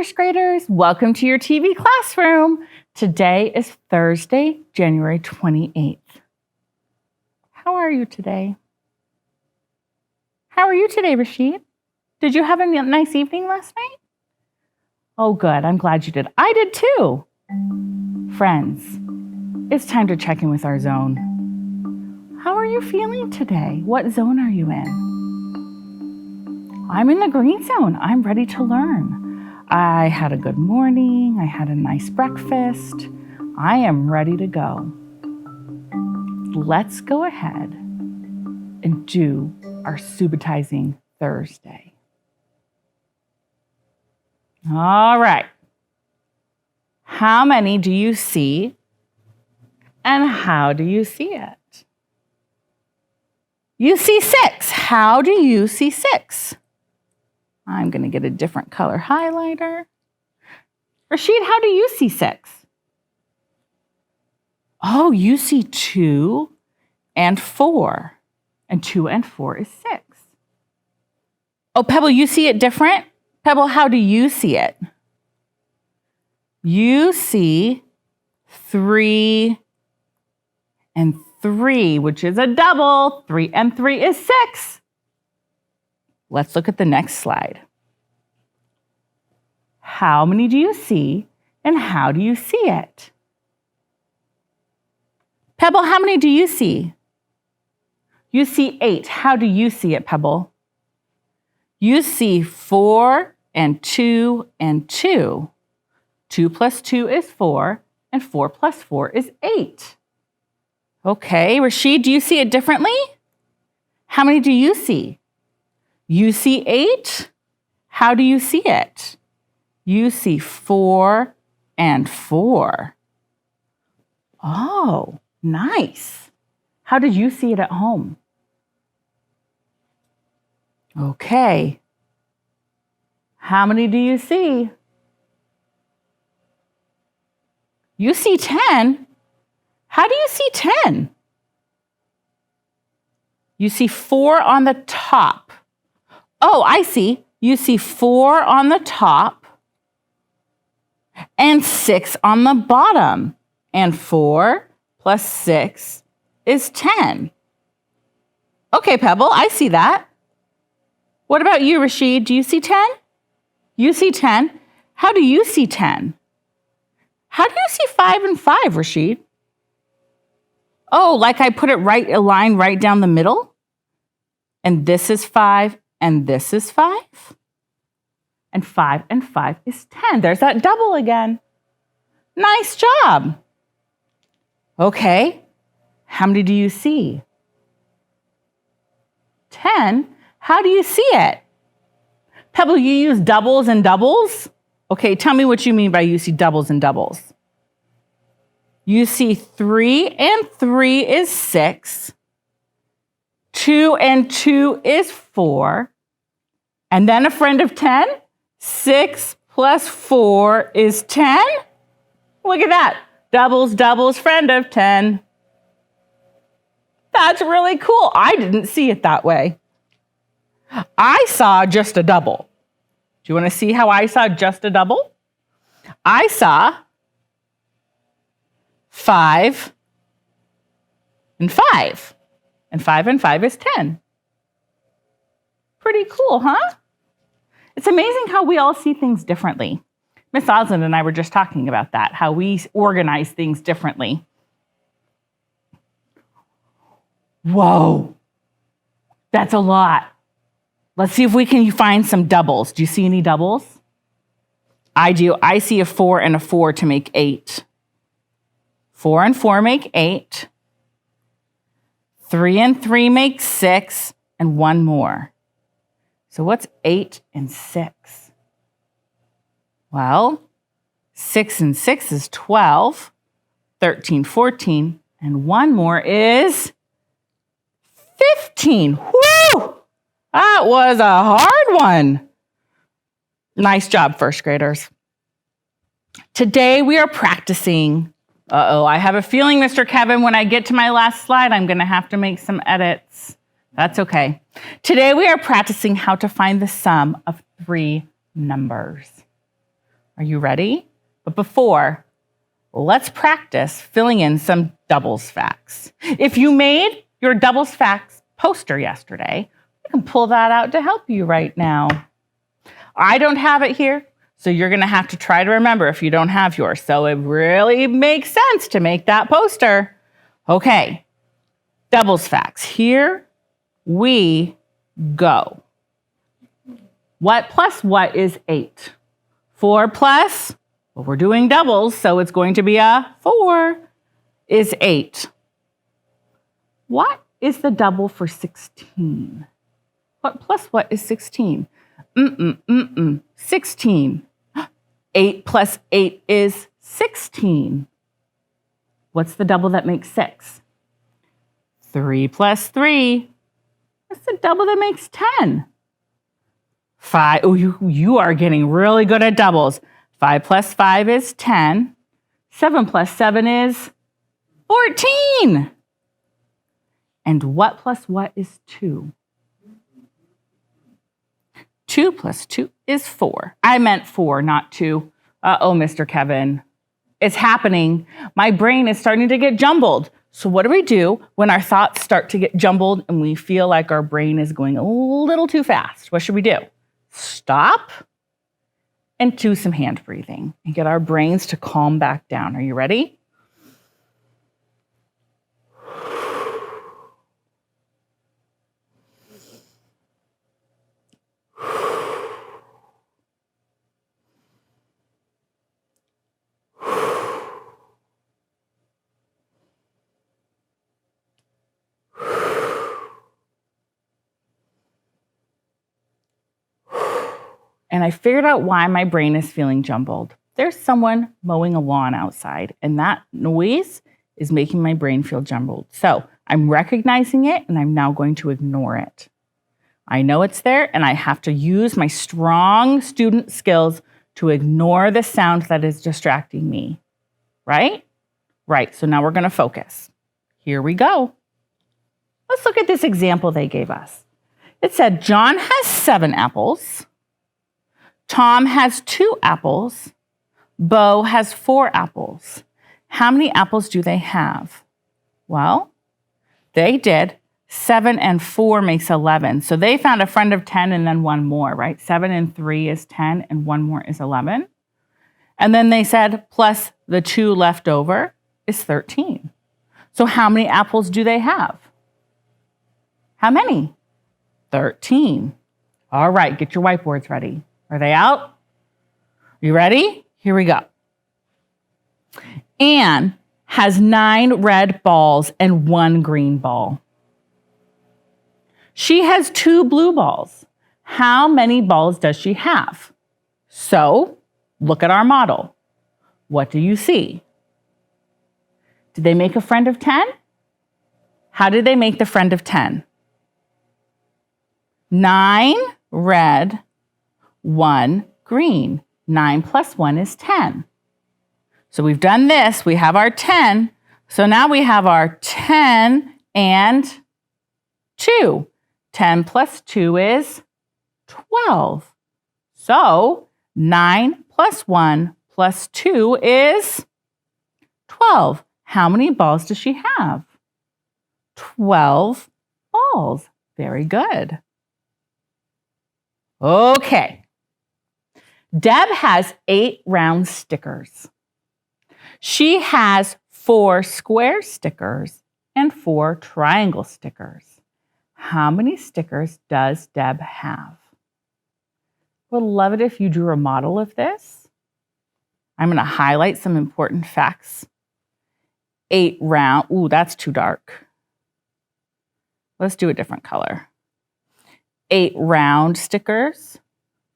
first graders. Welcome to your TV classroom. Today is Thursday, January 28th. How are you today? How are you today, Rashid? Did you have a nice evening last night? Oh, good. I'm glad you did. I did too. Friends, it's time to check in with our zone. How are you feeling today? What zone are you in? I'm in the green zone. I'm ready to learn. I had a good morning. I had a nice breakfast. I am ready to go. Let's go ahead and do our Subitizing Thursday. All right. How many do you see and how do you see it? You see 6. How do you see 6? I'm going to get a different color highlighter. Rashid, how do you see 6? Oh, you see 2 and 4. And 2 and 4 is 6. Oh, Pebble, you see it different? Pebble, how do you see it? You see 3 and 3, which is a double. 3 and 3 is 6. Let's look at the next slide. How many do you see and how do you see it? Pebble, how many do you see? You see 8. How do you see it, Pebble? You see 4 and 2 and 2. 2 plus 2 is 4 and 4 plus 4 is 8. Okay, Rashid, do you see it differently? How many do you see? You see 8. How do you see it? You see 4 and 4. Oh, nice. How did you see it at home? Okay. How many do you see? You see 10. How do you see 10? You see 4 on the top. Oh, I see. You see 4 on the top and 6 on the bottom. And 4 plus 6 is 10. Okay, Pebble, I see that. What about you, Rashid? Do you see 10? You see 10. How do you see 10? How do you see 5 and 5, Rashid? Oh, like I put it a line right down the middle? And this is 5 and this is 5? And 5 is 10. There's that double again. Nice job. Okay, how many do you see? 10. How do you see it? Pebble, you use doubles and doubles? Okay, tell me what you mean by you see doubles and doubles. You see 3 and 3 is 6. 2 and 2 is 4. And then a friend of 10. 6 plus 4 is 10. Look at that. Doubles, doubles, friend of 10. That's really cool. I didn't see it that way. I saw just a double. Do you want to see how I saw just a double? I saw 5 and 5. And 5 is 10. Pretty cool, huh? It's amazing how we all see things differently. Miss Osmond and I were just talking about that, how we organize things differently. Whoa, that's a lot. Let's see if we can find some doubles. Do you see any doubles? I do. I see a 4 and a 4 to make 8. 4 and 4 make 8. 3 and 3 make 6, and 1 more. So what's 8 and 6? Well, 6 and 6 is 12, 13, 14, and 1 more is 15. Woo! That was a hard one. Nice job, first graders. Today we are practicing. I have a feeling, Mr. Kevin, when I get to my last slide, I'm going to have to make some edits. That's okay. Today we are practicing how to find the sum of 3 numbers. Are you ready? But before, let's practice filling in some doubles facts. If you made your doubles facts poster yesterday, you can pull that out to help you right now. I don't have it here, so you're going to have to try to remember if you don't have yours. So it really makes sense to make that poster. Okay, doubles facts. Here we go. What plus what is 8? 4 plus, well, we're doing doubles, so it's going to be a 4, is 8. What is the double for 16? What plus what is 16? 16. 8 plus 8 is 16. What's the double that makes 6? 3 plus 3. What's the double that makes 10? 5. Oh, you are getting really good at doubles. 5 plus 5 is 10. 7 plus 7 is 14. And what plus what is 2? 2 plus 2 is 4. I meant 4, not 2. Uh-oh, Mr. Kevin. It's happening. My brain is starting to get jumbled. So what do we do when our thoughts start to get jumbled and we feel like our brain is going a little too fast? What should we do? Stop and do some hand breathing and get our brains to calm back down. Are you ready? And I figured out why my brain is feeling jumbled. There's someone mowing a lawn outside, and that noise is making my brain feel jumbled. So I'm recognizing it, and I'm now going to ignore it. I know it's there, and I have to use my strong student skills to ignore the sound that is distracting me. Right? Right. So now we're going to focus. Here we go. Let's look at this example they gave us. It said, John has 7 apples. Tom has 2 apples. Bo has 4 apples. How many apples do they have? Well, they did. 7 and 4 makes 11. So they found a friend of 10 and then one more, right? 7 and 3 is 10 and one more is 11. And then they said, plus the 2 left over is 13. So how many apples do they have? How many? 13. All right, get your whiteboards ready. Are they out? You ready? Here we go. Anne has 9 red balls and 1 green ball. She has 2 blue balls. How many balls does she have? So, look at our model. What do you see? Did they make a friend of 10? How did they make the friend of 10? 9 red, 1 green. 9 plus 1 is 10. So we've done this. We have our 10. So now we have our 10 and 2. 10 plus 2 is 12. So 9 plus 1 plus 2 is 12. How many balls does she have? 12 balls. Very good. Okay. Deb has 8 round stickers. She has 4 square stickers and 4 triangle stickers. How many stickers does Deb have? Would love it if you drew a model of this. I'm going to highlight some important facts. 8 round, ooh, that's too dark. Let's do a different color. 8 round stickers,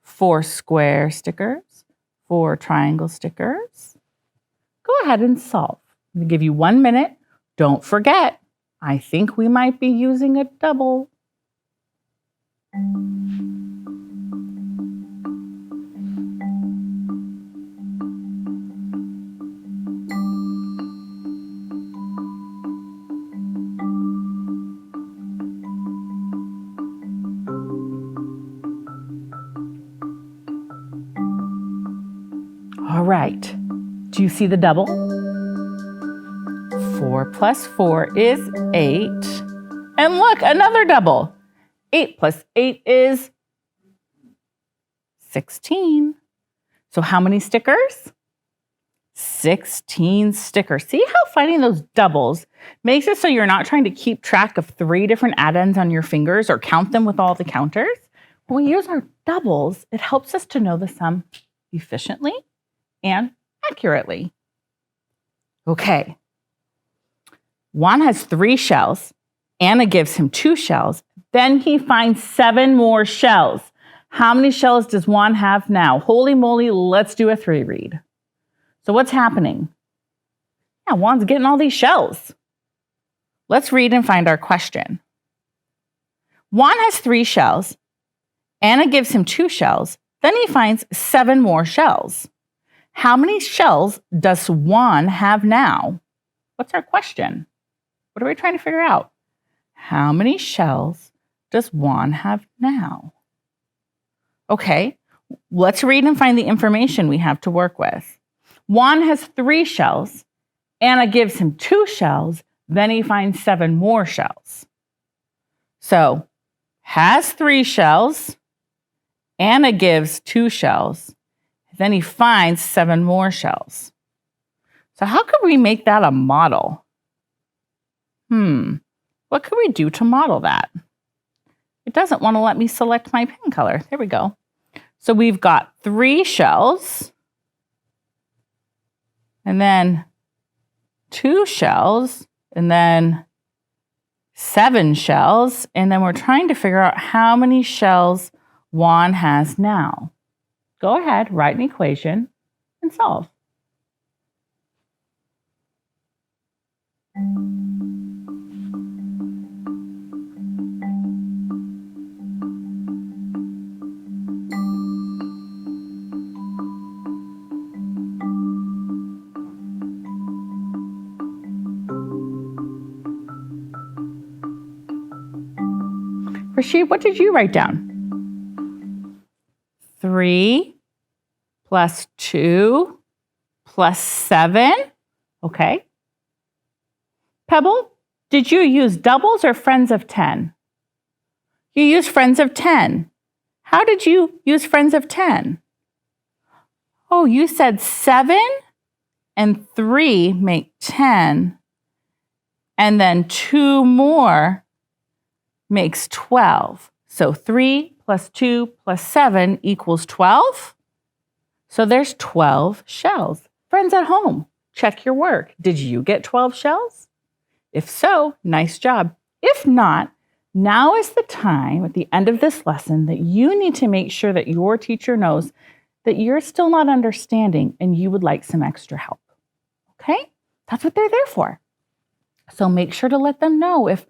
4 square stickers, 4 triangle stickers. Go ahead and solve. I'm going to give you 1 minute. Don't forget, I think we might be using a double. right. Do you see the double? 4 plus 4 is 8. And look, another double. 8 plus 8 is 16. So how many stickers? 16 stickers. See how finding those doubles makes it so you're not trying to keep track of 3 different add-ins on your fingers or count them with all the counters. When we use our doubles, it helps us to know the sum efficiently and accurately. Okay. Juan has 3 shells. Anna gives him 2 shells. Then he finds 7 more shells. How many shells does Juan have now? Holy moly, let's do a 3 read. So what's happening? Yeah, Juan's getting all these shells. Let's read and find our question. Juan has 3 shells. Anna gives him 2 shells. Then he finds 7 more shells. How many shells does Juan have now? What's our question? What are we trying to figure out? How many shells does Juan have now? Okay, let's read and find the information we have to work with. Juan has 3 shells. Anna gives him 2 shells. Then he finds 7 more shells. So, has 3 shells. Anna gives 2 shells. Then he finds 7 more shells. So how could we make that a model? What could we do to model that? It doesn't want to let me select my pen color. There we go. So we've got 3 shells. And then 2 shells. And then 7 shells. And then we're trying to figure out how many shells Juan has now. Go ahead, write an equation and solve. Rashid, what did you write down? 3 plus 2 plus 7. Okay. Pebble, did you use doubles or friends of 10? You used friends of 10. How did you use friends of 10? Oh, you said 7 and 3 make 10. And then 2 more makes 12. So 3 plus 2 plus 7 equals 12. So there's 12 shells. Friends at home, check your work. Did you get 12 shells? If so, nice job. If not, now is the time at the end of this lesson that you need to make sure that your teacher knows that you're still not understanding and you would like some extra help. Okay? That's what they're there for. So make sure to let them know if,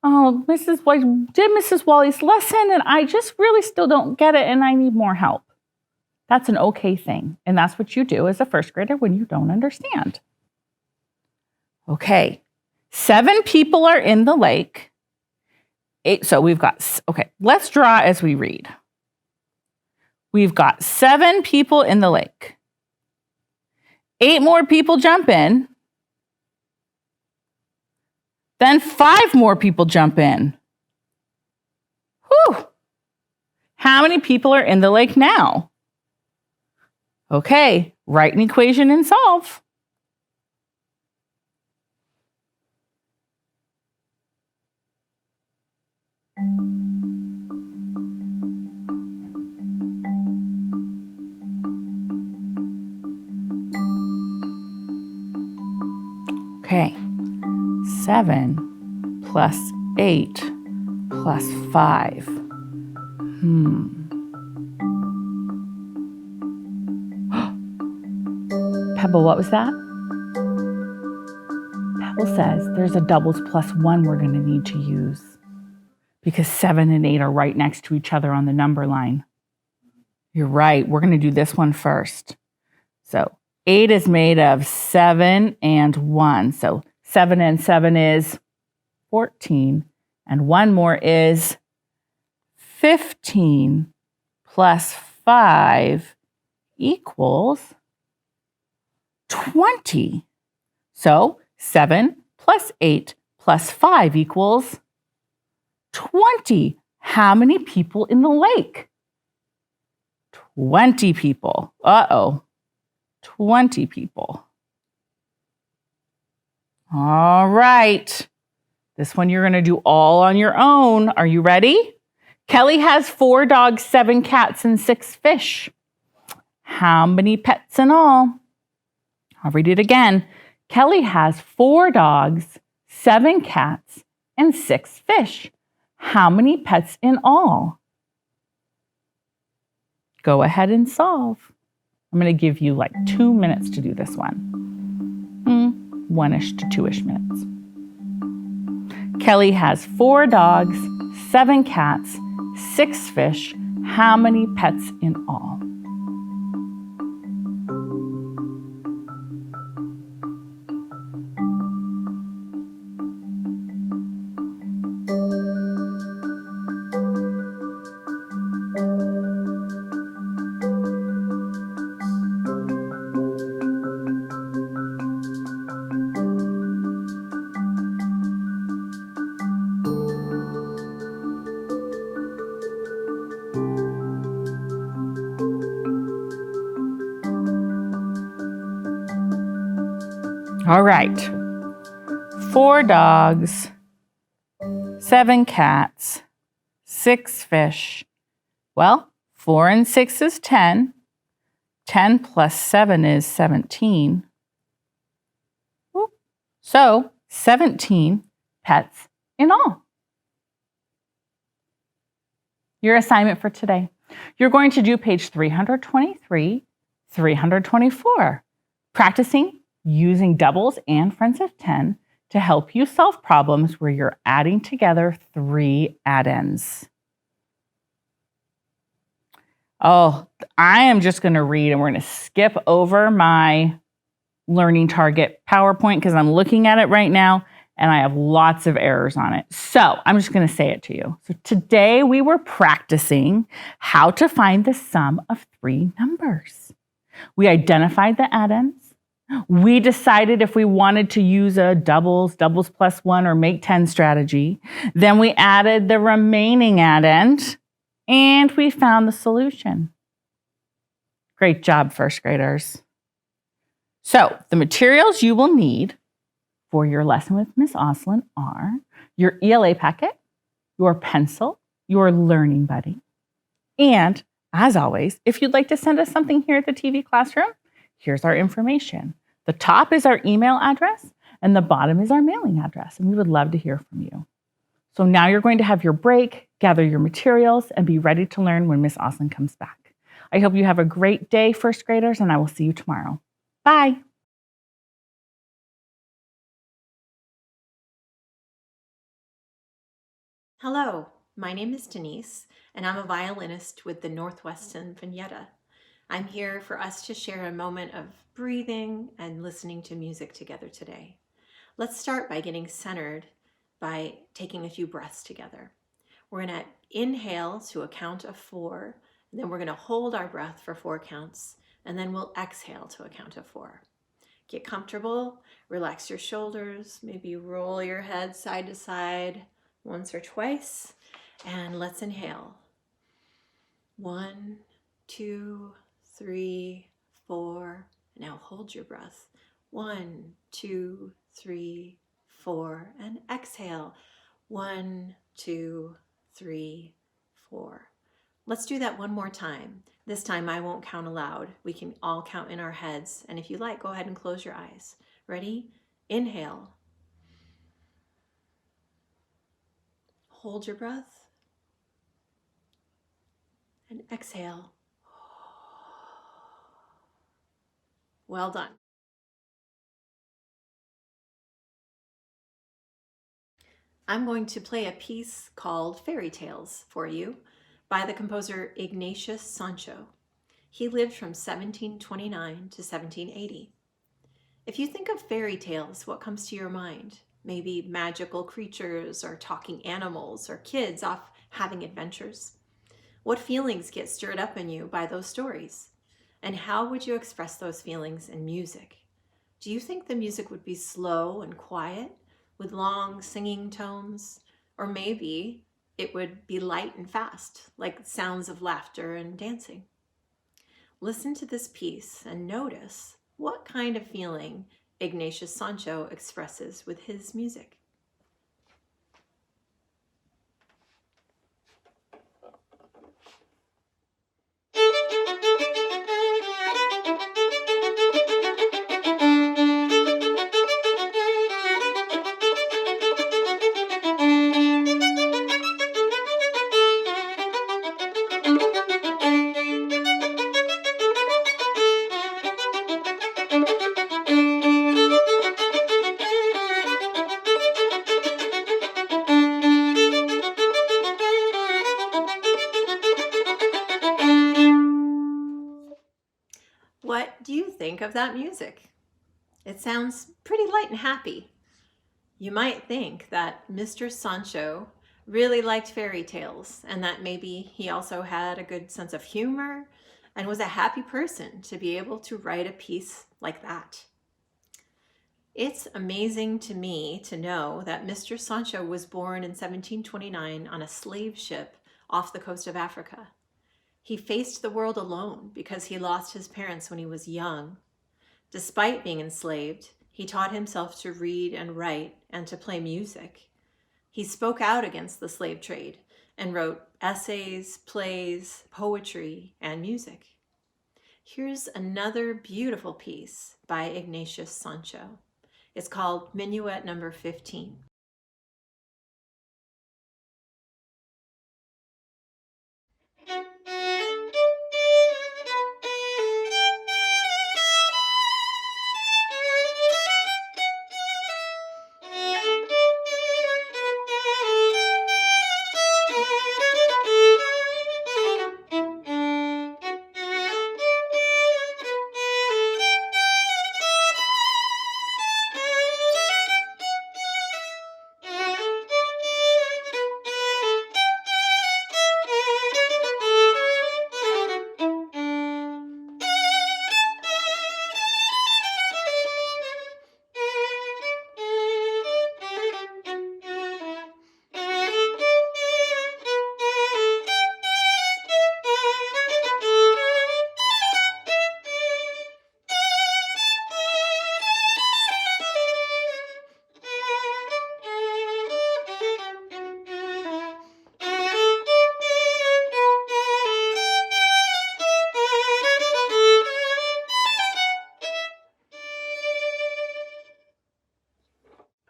oh, Mrs. White did Mrs. Wally's lesson and I just really still don't get it and I need more help. That's an okay thing. And that's what you do as a first grader when you don't understand. Okay, 7 people are in the lake. 8, so we've got, okay, let's draw as we read. We've got 7 people in the lake. 8 more people jump in. Then 5 more people jump in. Whew. How many people are in the lake now? Okay, write an equation and solve. Okay, 7 plus 8 plus 5. Pebble, what was that? Pebble says there's a doubles plus 1 we're going to need to use because 7 and 8 are right next to each other on the number line. You're right. We're going to do this one first. So 8 is made of 7 and 1. So 7 and 7 is 14. And 1 more is 15 plus 5 equals 20. So 7 plus 8 plus 5 equals 20. How many people in the lake? 20 people. Uh-oh. 20 people. All right. This one you're going to do all on your own. Are you ready? Kelly has 4 dogs, 7 cats, and 6 fish. How many pets in all? I'll read it again. Kelly has 4 dogs, 7 cats, and 6 fish. How many pets in all? Go ahead and solve. I'm going to give you like 2 minutes to do this one. 1-ish to 2-ish minutes. Kelly has 4 dogs, 7 cats, 6 fish. How many pets in all? All right. 4 dogs, 7 cats, 6 fish. Well, 4 and 6 is 10. 10 plus 7 is 17. So 17 pets in all. Your assignment for today. You're going to do page 323, 324, practicing using doubles and friends of 10 to help you solve problems where you're adding together 3 addends. Oh, I am just going to read and we're going to skip over my learning target PowerPoint because I'm looking at it right now and I have lots of errors on it. So I'm just going to say it to you. So today we were practicing how to find the sum of 3 numbers. We identified the addends. We decided if we wanted to use a doubles plus 1, or make 10 strategy. Then we added the remaining addend, and we found the solution. Great job, first graders. So the materials you will need for your lesson with Miss Oslin are your ELA packet, your pencil, your learning buddy, and as always, if you'd like to send us something here at the TV classroom, here's our information. The top is our email address, and the bottom is our mailing address, and we would love to hear from you. So now you're going to have your break, gather your materials, and be ready to learn when Miss Oslin comes back. I hope you have a great day, first graders, and I will see you tomorrow. Bye. Hello, my name is Denise, and I'm a violinist with the Northwest Sinfonietta. I'm here for us to share a moment of breathing and listening to music together today. Let's start by getting centered by taking a few breaths together. We're going to inhale to a count of 4, and then we're going to hold our breath for 4 counts, and then we'll exhale to a count of 4. Get comfortable, relax your shoulders, maybe roll your head side to side once or twice, and let's inhale. 1, 2, 3, 4. Now hold your breath. 1, 2, 3, 4, and exhale. 1, 2, 3, 4. Let's do that one more time. This time I won't count aloud. We can all count in our heads, and if you like, go ahead and close your eyes. Ready? Inhale. Hold your breath and exhale. Well done. I'm going to play a piece called Fairy Tales for you by the composer Ignatius Sancho. He lived from 1729 to 1780. If you think of fairy tales, what comes to your mind? Maybe magical creatures or talking animals or kids off having adventures. What feelings get stirred up in you by those stories? And how would you express those feelings in music? do you think the music would be slow and quiet with long singing tones? Or maybe it would be light and fast, like sounds of laughter and dancing? Listen to this piece and notice what kind of feeling Ignatius Sancho expresses with his music. What do you think of that music? It sounds pretty light and happy. You might think that Mr. Sancho really liked fairy tales and that maybe he also had a good sense of humor and was a happy person to be able to write a piece like that. It's amazing to me to know that Mr. Sancho was born in 1729 on a slave ship off the coast of Africa. He faced the world alone because he lost his parents when he was young. Despite being enslaved, he taught himself to read and write and to play music. He spoke out against the slave trade and wrote essays, plays, poetry, and music. Here's another beautiful piece by Ignatius Sancho. It's called Minuet number 15.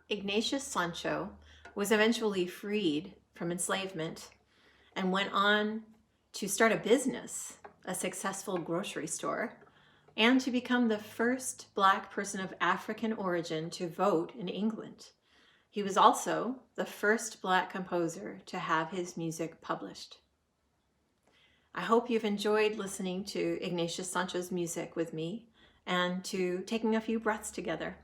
Ignatius Sancho was eventually freed from enslavement and went on to start a business, a successful grocery store, and to become the first Black person of African origin to vote in England. He was also the first Black composer to have his music published. I hope you've enjoyed listening to Ignatius Sancho's music with me and to taking a few breaths together.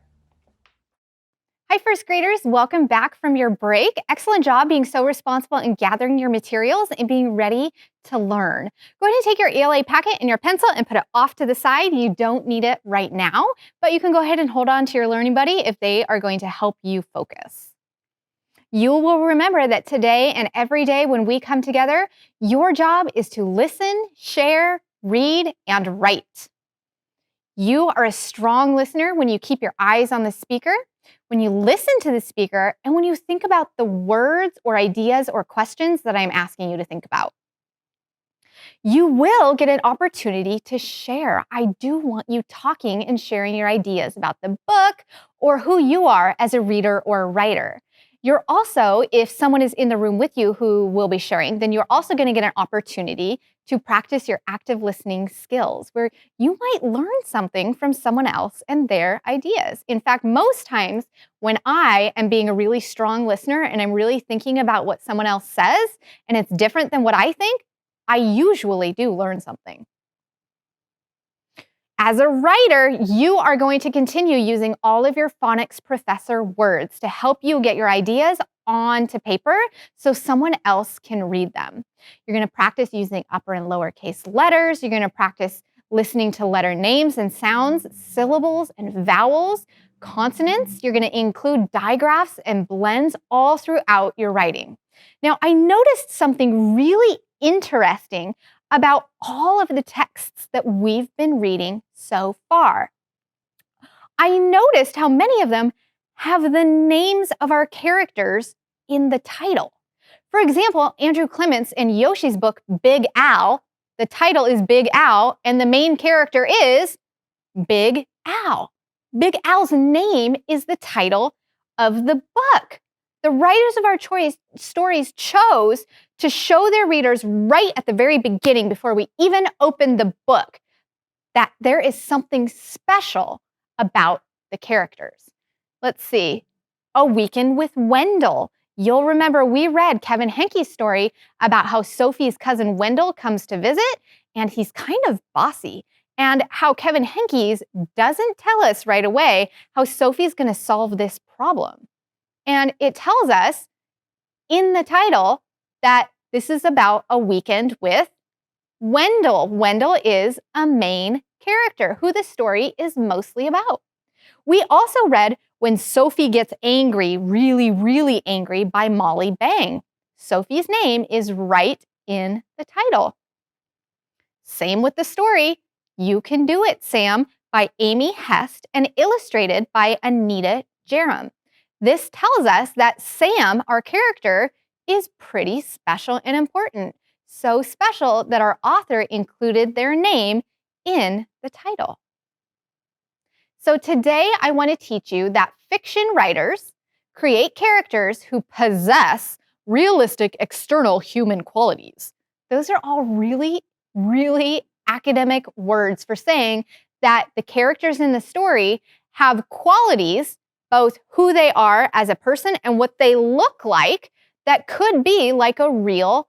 Hi, first graders. Welcome back from your break. Excellent job being so responsible in gathering your materials and being ready to learn. Go ahead and take your ELA packet and your pencil and put it off to the side. You don't need it right now, but you can go ahead and hold on to your learning buddy if they are going to help you focus. You will remember that today and every day when we come together, your job is to listen, share, read, and write. You are a strong listener when you keep your eyes on the speaker, when you listen to the speaker, and when you think about the words or ideas or questions that I'm asking you to think about. You will get an opportunity to share. I do want you talking and sharing your ideas about the book or who you are as a reader or a writer. You're also, if someone is in the room with you who will be sharing, then you're also going to get an opportunity to practice your active listening skills, where you might learn something from someone else and their ideas. In fact, most times when I am being a really strong listener and I'm really thinking about what someone else says and it's different than what I think, I usually do learn something. As a writer, you are going to continue using all of your phonics professor words to help you get your ideas onto paper so someone else can read them. You're going to practice using upper and lowercase letters. You're going to practice listening to letter names and sounds, syllables and vowels, consonants. You're going to include digraphs and blends all throughout your writing. Now, I noticed something really interesting about all of the texts that we've been reading so far. I noticed how many of them have the names of our characters in the title. For example, Andrew Clements in Yoshi's book, Big Al, the title is Big Al, and the main character is Big Al. Big Al's name is the title of the book. The writers of our stories chose to show their readers right at the very beginning, before we even open the book, that there is something special about the characters. Let's see. A Weekend with Wendell. You'll remember we read Kevin Henke's story about how Sophie's cousin Wendell comes to visit, and he's kind of bossy, and how Kevin Henke's doesn't tell us right away how Sophie's going to solve this problem. And it tells us in the title that this is about a weekend with Wendell. Wendell is a main character who the story is mostly about. We also read When Sophie Gets Angry, Really, Really Angry by Molly Bang. Sophie's name is right in the title. Same with the story, You Can Do It, Sam, by Amy Hest and illustrated by Anita Jerem. This tells us that Sam, our character, is pretty special and important. So special that our author included their name in the title. So today I want to teach you that fiction writers create characters who possess realistic external human qualities. Those are all really, really academic words for saying that the characters in the story have qualities, both who they are as a person and what they look like, that could be like a real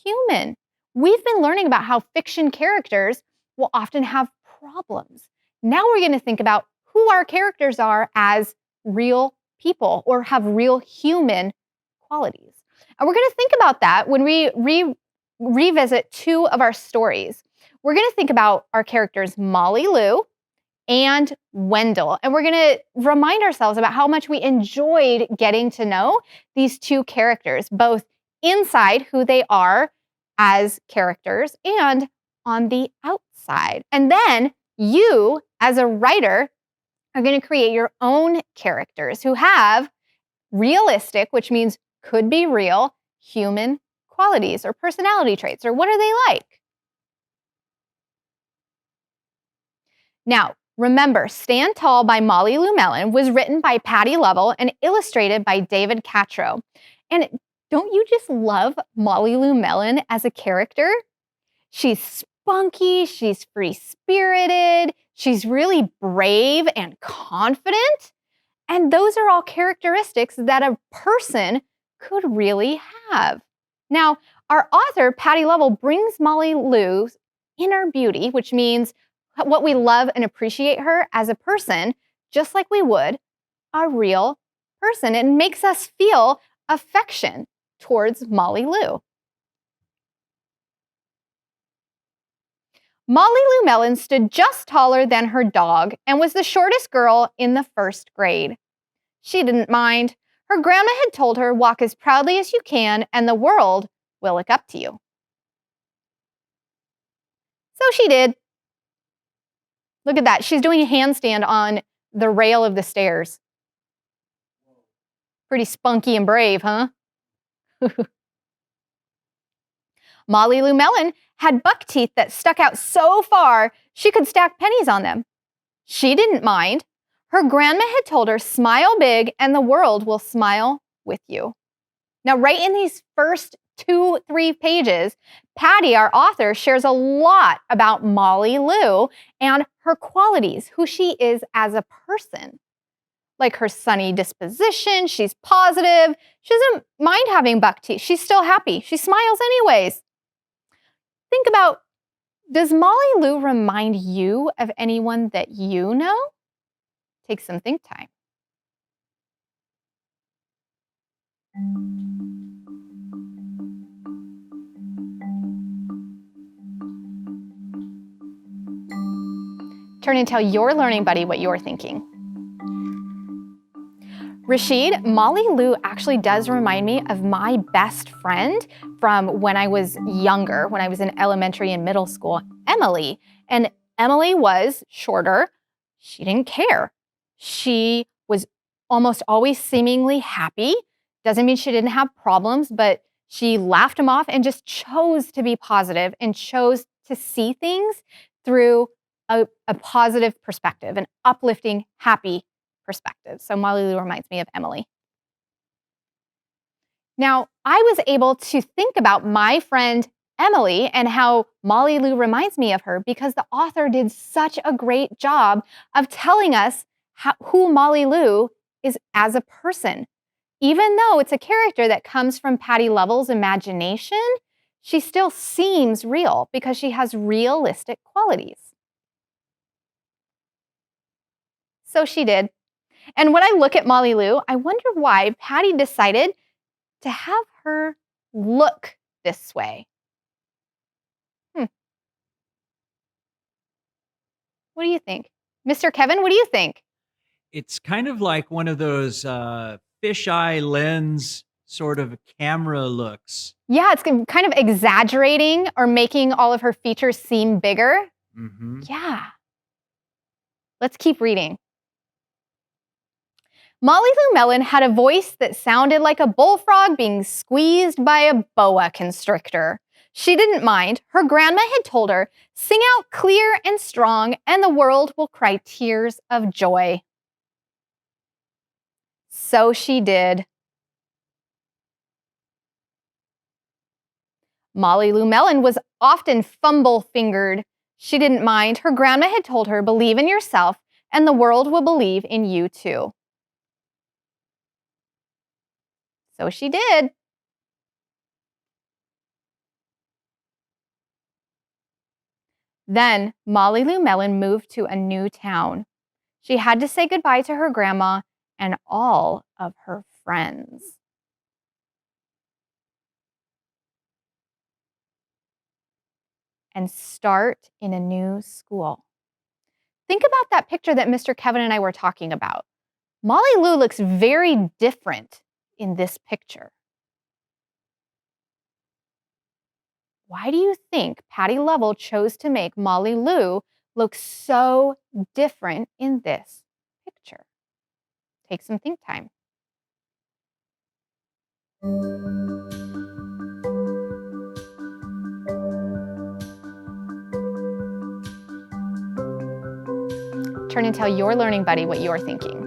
human. We've been learning about how fiction characters will often have problems. Now we're going to think about who our characters are as real people or have real human qualities. And we're going to think about that when we revisit two of our stories. We're going to think about our characters Molly Lou and Wendell. And we're going to remind ourselves about how much we enjoyed getting to know these two characters, both inside who they are as characters and on the outside. And then you, as a writer, are going to create your own characters who have realistic, which means could be real, human qualities or personality traits, or what are they like? Now, remember, Stand Tall by Molly Lou Melon was written by Patty Lovell and illustrated by David Catrow. And don't you just love Molly Lou Melon as a character? She's spunky, she's free-spirited, she's really brave and confident. And those are all characteristics that a person could really have. Now, our author, Patty Lovell, brings Molly Lou's inner beauty, which means what we love and appreciate her as a person, just like we would a real person. It makes us feel affection towards Molly Lou. Molly Lou Melon stood just taller than her dog and was the shortest girl in the first grade. She didn't mind. Her grandma had told her, walk as proudly as you can and the world will look up to you. So she did. Look at that. She's doing a handstand on the rail of the stairs. Pretty spunky and brave, huh? Molly Lou Melon had buck teeth that stuck out so far she could stack pennies on them. She didn't mind. Her grandma had told her, smile big and the world will smile with you. Now, right in these first 2-3 pages, Patty, our author, shares a lot about Molly Lou and her qualities, who she is as a person. Like her sunny disposition, she's positive, she doesn't mind having buck teeth, she's still happy, she smiles anyways. Think about, does Molly Lou remind you of anyone that you know? Take some think time. Turn and tell your learning buddy what you're thinking. Rashid, Molly Lou actually does remind me of my best friend from when I was younger, when I was in elementary and middle school, Emily. And Emily was shorter. She didn't care. She was almost always seemingly happy. Doesn't mean she didn't have problems, but she laughed them off and just chose to be positive and chose to see things through a positive perspective, an uplifting, happy perspective. So Molly Lou reminds me of Emily. Now, I was able to think about my friend Emily and how Molly Lou reminds me of her because the author did such a great job of telling us who Molly Lou is as a person. Even though it's a character that comes from Patty Lovell's imagination, she still seems real because she has realistic qualities. So she did. And when I look at Molly Lou, I wonder why Patty decided to have her look this way. What do you think? Mr. Kevin, what do you think? It's kind of like one of those fisheye lens sort of camera looks. Yeah, it's kind of exaggerating or making all of her features seem bigger. Mm-hmm. Yeah. Let's keep reading. Molly Lou Melon had a voice that sounded like a bullfrog being squeezed by a boa constrictor. She didn't mind. Her grandma had told her, "Sing out clear and strong, and the world will cry tears of joy." So she did. Molly Lou Melon was often fumble-fingered. She didn't mind. Her grandma had told her, "Believe in yourself, and the world will believe in you too." So she did. Then Molly Lou Melon moved to a new town. She had to say goodbye to her grandma and all of her friends. And start in a new school. Think about that picture that Mr. Kevin and I were talking about. Molly Lou looks very different in this picture. Why do you think Patty Lovell chose to make Molly Lou look so different in this picture? Take some think time. Turn and tell your learning buddy what you're thinking.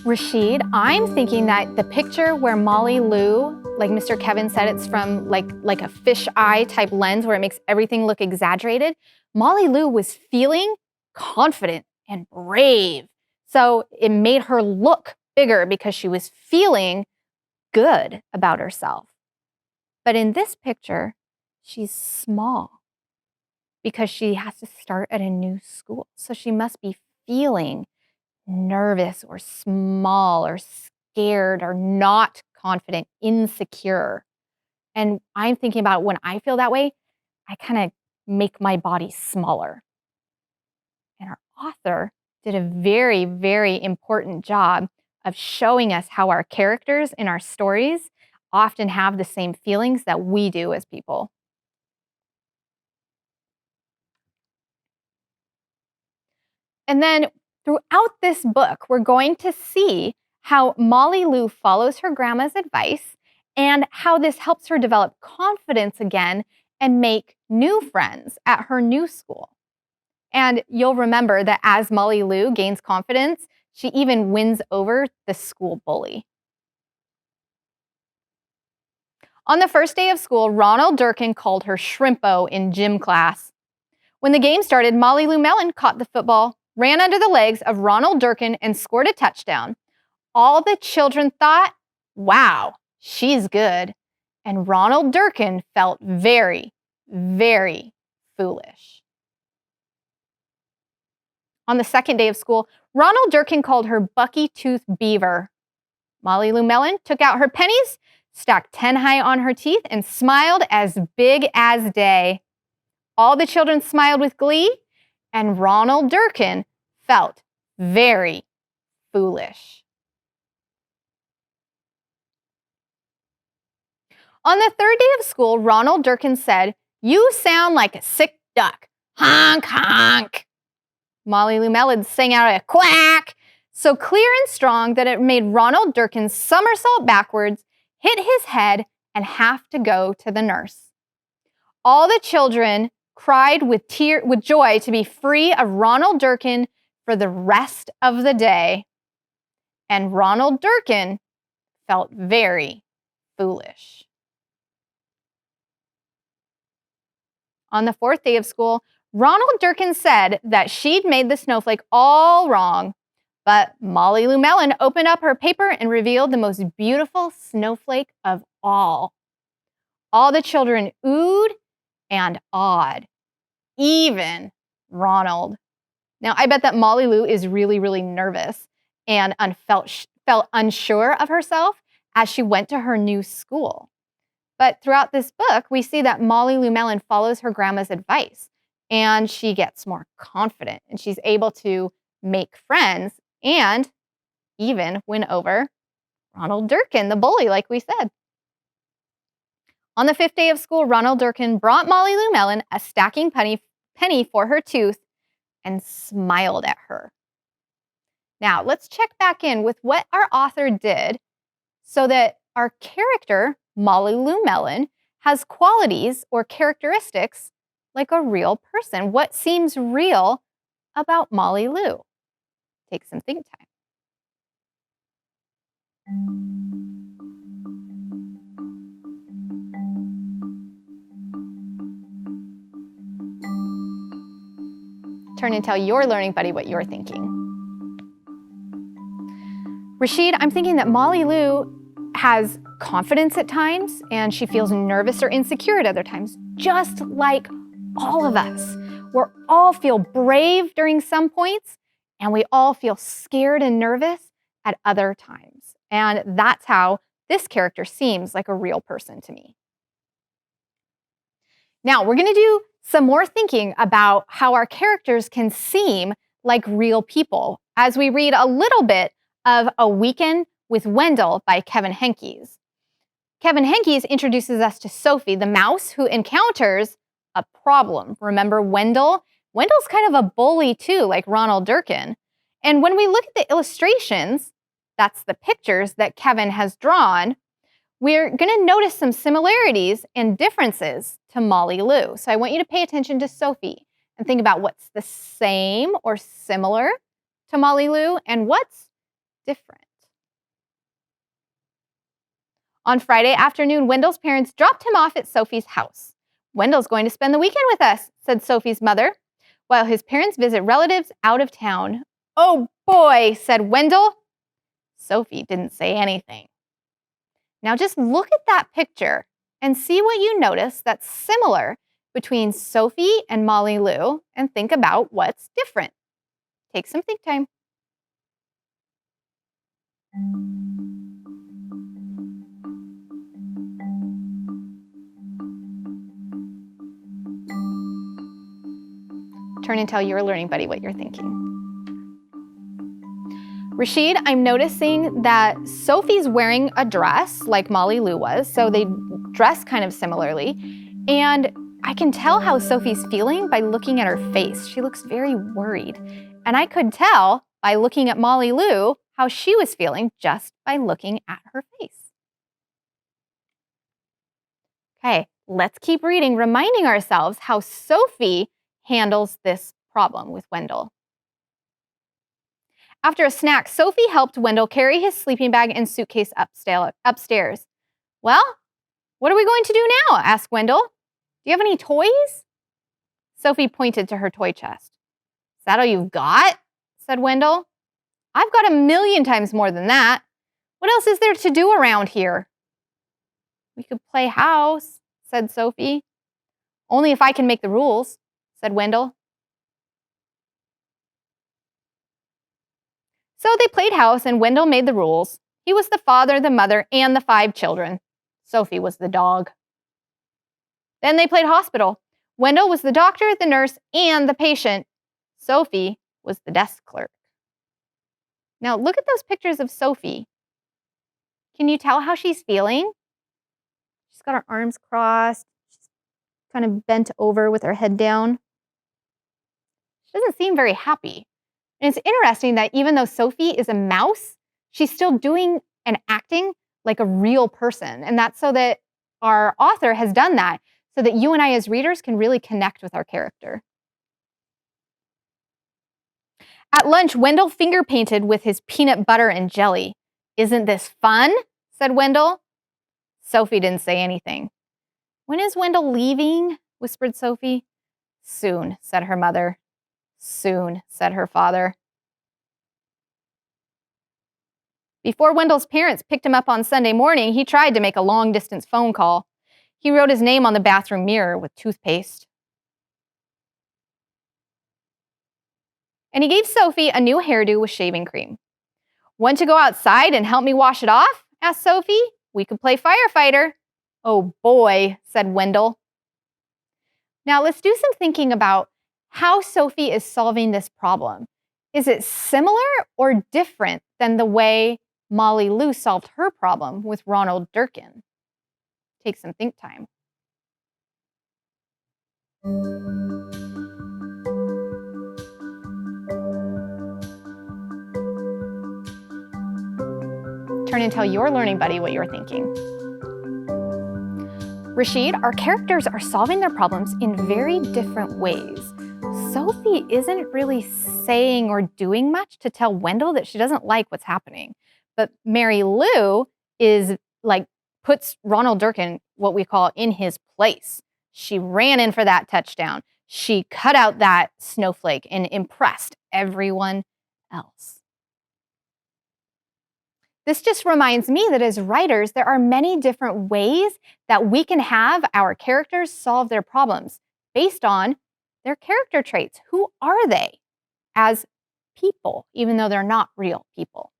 Rashid, I'm thinking that the picture where Molly Lou, like Mr. Kevin said, it's from like a fisheye type lens where it makes everything look exaggerated. Molly Lou was feeling confident and brave. So it made her look bigger because she was feeling good about herself. But in this picture, she's small because she has to start at a new school. So she must be feeling nervous or small or scared or not confident, insecure. And I'm thinking about when I feel that way, I kind of make my body smaller. And our author did a very, very important job of showing us how our characters in our stories often have the same feelings that we do as people. And then throughout this book, we're going to see how Molly Lou follows her grandma's advice and how this helps her develop confidence again and make new friends at her new school. And you'll remember that as Molly Lou gains confidence, she even wins over the school bully. On the first day of school, Ronald Durkin called her Shrimpo in gym class. When the game started, Molly Lou Melon caught the football, ran under the legs of Ronald Durkin, and scored a touchdown. All the children thought, "Wow, she's good." And Ronald Durkin felt very, very foolish. On the second day of school, Ronald Durkin called her Bucky Tooth Beaver. Molly Lou Melon took out her pennies, stacked 10 high on her teeth, and smiled as big as day. All the children smiled with glee, and Ronald Durkin felt very foolish. On the third day of school, Ronald Durkin said, "You sound like a sick duck. Honk, honk." Molly Lou Melon sang out a quack so clear and strong that it made Ronald Durkin somersault backwards, hit his head, and have to go to the nurse. All the children cried with joy to be free of Ronald Durkin for the rest of the day. And Ronald Durkin felt very foolish. On the fourth day of school, Ronald Durkin said that she'd made the snowflake all wrong, but Molly Lou Melon opened up her paper and revealed the most beautiful snowflake of all. All the children oohed and awed, even Ronald. Now, I bet that Molly Lou is really, really nervous and felt unsure of herself as she went to her new school. But throughout this book, we see that Molly Lou Melon follows her grandma's advice, and she gets more confident, and she's able to make friends and even win over Ronald Durkin, the bully, like we said. On the fifth day of school, Ronald Durkin brought Molly Lou Melon a stacking penny for her tooth and smiled at her. Now, let's check back in with what our author did so that our character, Molly Lou Melon, has qualities or characteristics like a real person. What seems real about Molly Lou? Take some think time. Turn and tell your learning buddy what you're thinking. Rashid, I'm thinking that Molly Lou has confidence at times and she feels nervous or insecure at other times, just like all of us. We all feel brave during some points and we all feel scared and nervous at other times. And that's how this character seems like a real person to me. Now, we're going to do some more thinking about how our characters can seem like real people as we read a little bit of A Weekend with Wendell by Kevin Henkes. Kevin Henkes introduces us to Sophie, the mouse who encounters a problem. Remember Wendell? Wendell's kind of a bully too, like Ronald Durkin. And when we look at the illustrations, that's the pictures that Kevin has drawn, we're going to notice some similarities and differences to Molly Lou. So I want you to pay attention to Sophie and think about what's the same or similar to Molly Lou and what's different. On Friday afternoon, Wendell's parents dropped him off at Sophie's house. "Wendell's going to spend the weekend with us," said Sophie's mother, while his parents visit relatives out of town. "Oh boy," said Wendell. Sophie didn't say anything. Now just look at that picture and see what you notice that's similar between Sophie and Molly Lou and think about what's different. Take some think time. Turn and tell your learning buddy what you're thinking. Rashid, I'm noticing that Sophie's wearing a dress like Molly Lou was, so they dress kind of similarly. And I can tell how Sophie's feeling by looking at her face. She looks very worried. And I could tell by looking at Molly Lou how she was feeling just by looking at her face. Okay, let's keep reading, reminding ourselves how Sophie handles this problem with Wendell. After a snack, Sophie helped Wendell carry his sleeping bag and suitcase upstairs. "Well, what are we going to do now?" asked Wendell. "Do you have any toys?" Sophie pointed to her toy chest. "Is that all you've got?" said Wendell. "I've got 1,000,000 times more than that. What else is there to do around here?" "We could play house," said Sophie. "Only if I can make the rules," said Wendell. So they played house and Wendell made the rules. He was the father, the mother, and the 5 children. Sophie was the dog. Then they played hospital. Wendell was the doctor, the nurse, and the patient. Sophie was the desk clerk. Now look at those pictures of Sophie. Can you tell how she's feeling? She's got her arms crossed. She's kind of bent over with her head down. She doesn't seem very happy. And it's interesting that even though Sophie is a mouse, she's still doing and acting like a real person. And that's so that our author has done that so that you and I as readers can really connect with our character. At lunch, Wendell finger painted with his peanut butter and jelly. "Isn't this fun?" said Wendell. Sophie didn't say anything. "When is Wendell leaving?" whispered Sophie. "Soon," said her mother. "Soon," said her father. Before Wendell's parents picked him up on Sunday morning, he tried to make a long-distance phone call. He wrote his name on the bathroom mirror with toothpaste. And he gave Sophie a new hairdo with shaving cream. "Want to go outside and help me wash it off?" asked Sophie. "We could play firefighter." "Oh boy," said Wendell. Now let's do some thinking about how Sophie is solving this problem. Is it similar or different than the way Molly Lou solved her problem with Ronald Durkin? Take some think time. Turn and tell your learning buddy what you're thinking. Rashid, our characters are solving their problems in very different ways. Sophie isn't really saying or doing much to tell Wendell that she doesn't like what's happening. But Mary Lou is puts Ronald Durkin, what we call, in his place. She ran in for that touchdown. She cut out that snowflake and impressed everyone else. This just reminds me that as writers, there are many different ways that we can have our characters solve their problems based on their character traits. Who are they as people, even though they're not real people?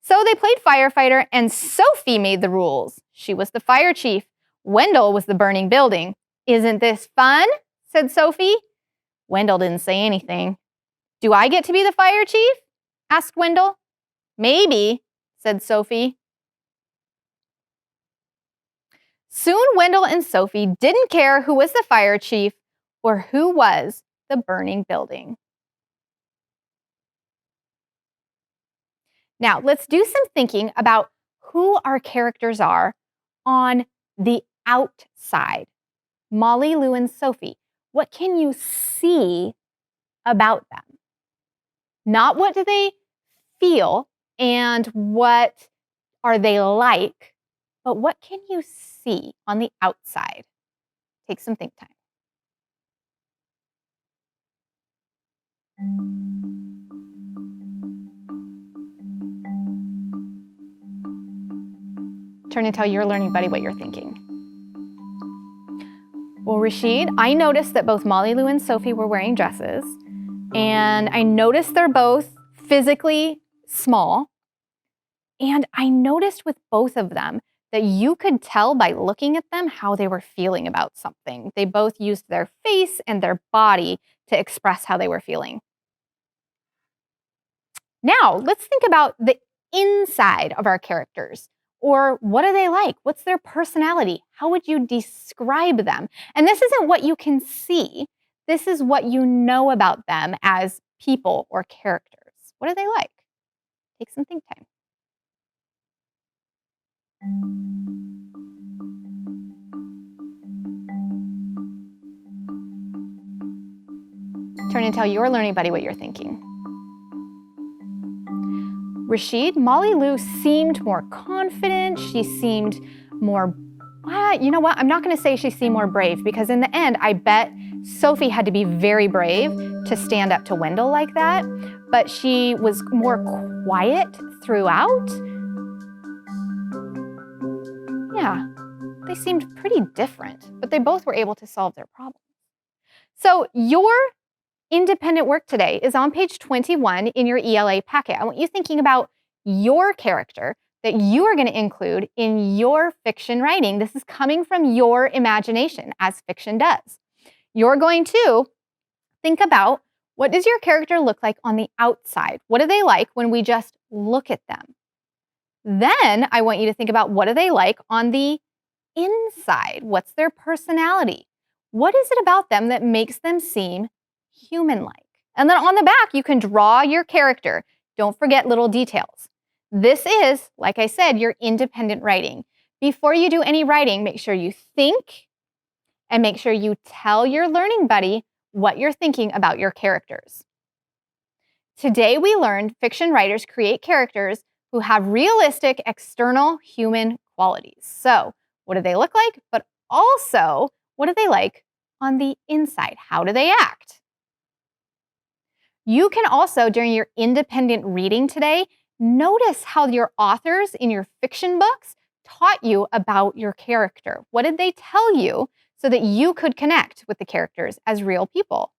So they played firefighter, and Sophie made the rules. She was the fire chief. Wendell was the burning building. "Isn't this fun?" said Sophie. Wendell didn't say anything. "Do I get to be the fire chief?" asked Wendell. "Maybe," said Sophie. Soon Wendell and Sophie didn't care who was the fire chief or who was the burning building. Now, let's do some thinking about who our characters are on the outside. Molly, Lou, and Sophie. What can you see about them? Not what do they feel and what are they like, but what can you see on the outside? Take some think time. Turn and tell your learning buddy what you're thinking. Well, Rashid, I noticed that both Molly Lou and Sophie were wearing dresses, and I noticed they're both physically small, and I noticed with both of them that you could tell by looking at them how they were feeling about something. They both used their face and their body to express how they were feeling. Now, let's think about the inside of our characters. Or what are they like? What's their personality? How would you describe them? And this isn't what you can see. This is what you know about them as people or characters. What are they like? Take some think time. Turn and tell your learning buddy what you're thinking. Rashid, Molly Lou seemed more confident. She seemed more, you know what? I'm not going to say she seemed more brave, because in the end, I bet Sophie had to be very brave to stand up to Wendell like that. But she was more quiet throughout. Yeah, they seemed pretty different, but they both were able to solve their problems. So your independent work today is on page 21 in your ELA packet. I want you thinking about your character, that you are going to include in your fiction writing. This is coming from your imagination, as fiction does. You're going to think about, what does your character look like on the outside? What do they like when we just look at them? Then I want you to think about, what do they like on the inside? What's their personality? What is it about them that makes them seem human-like? And then on the back, you can draw your character. Don't forget little details. This is, like I said, your independent writing. Before you do any writing, make sure you think and make sure you tell your learning buddy what you're thinking about your characters. Today, we learned fiction writers create characters who have realistic external human qualities. So, what do they look like? But also, what do they like on the inside? How do they act? You can also, during your independent reading today, notice how your authors in your fiction books taught you about your character. What did they tell you so that you could connect with the characters as real people?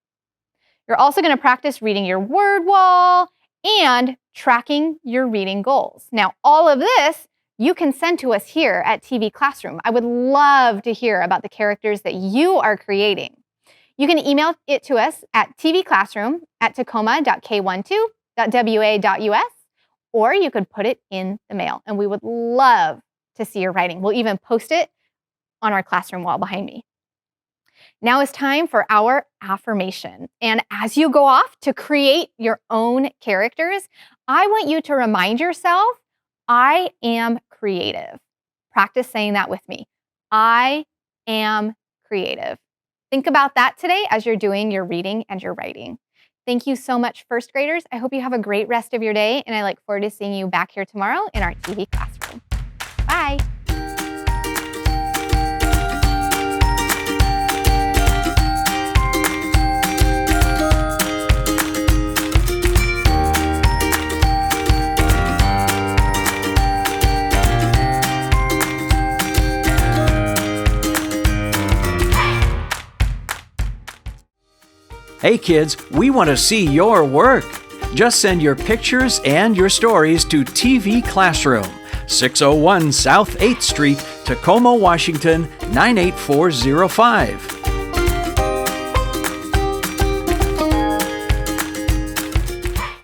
You're also going to practice reading your word wall and tracking your reading goals. Now, all of this you can send to us here at TV Classroom. I would love to hear about the characters that you are creating. You can email it to us at tvclassroom@tacoma.k12.wa.us, or you could put it in the mail, and we would love to see your writing. We'll even post it on our classroom wall behind me. Now it's time for our affirmation. And as you go off to create your own characters, I want you to remind yourself, I am creative. Practice saying that with me. I am creative. Think about that today as you're doing your reading and your writing. Thank you so much, first graders. I hope you have a great rest of your day, and I look forward to seeing you back here tomorrow in our TV classroom. Bye. Hey kids, we want to see your work. Just send your pictures and your stories to TV Classroom, 601 South 8th Street, Tacoma, Washington, 98405.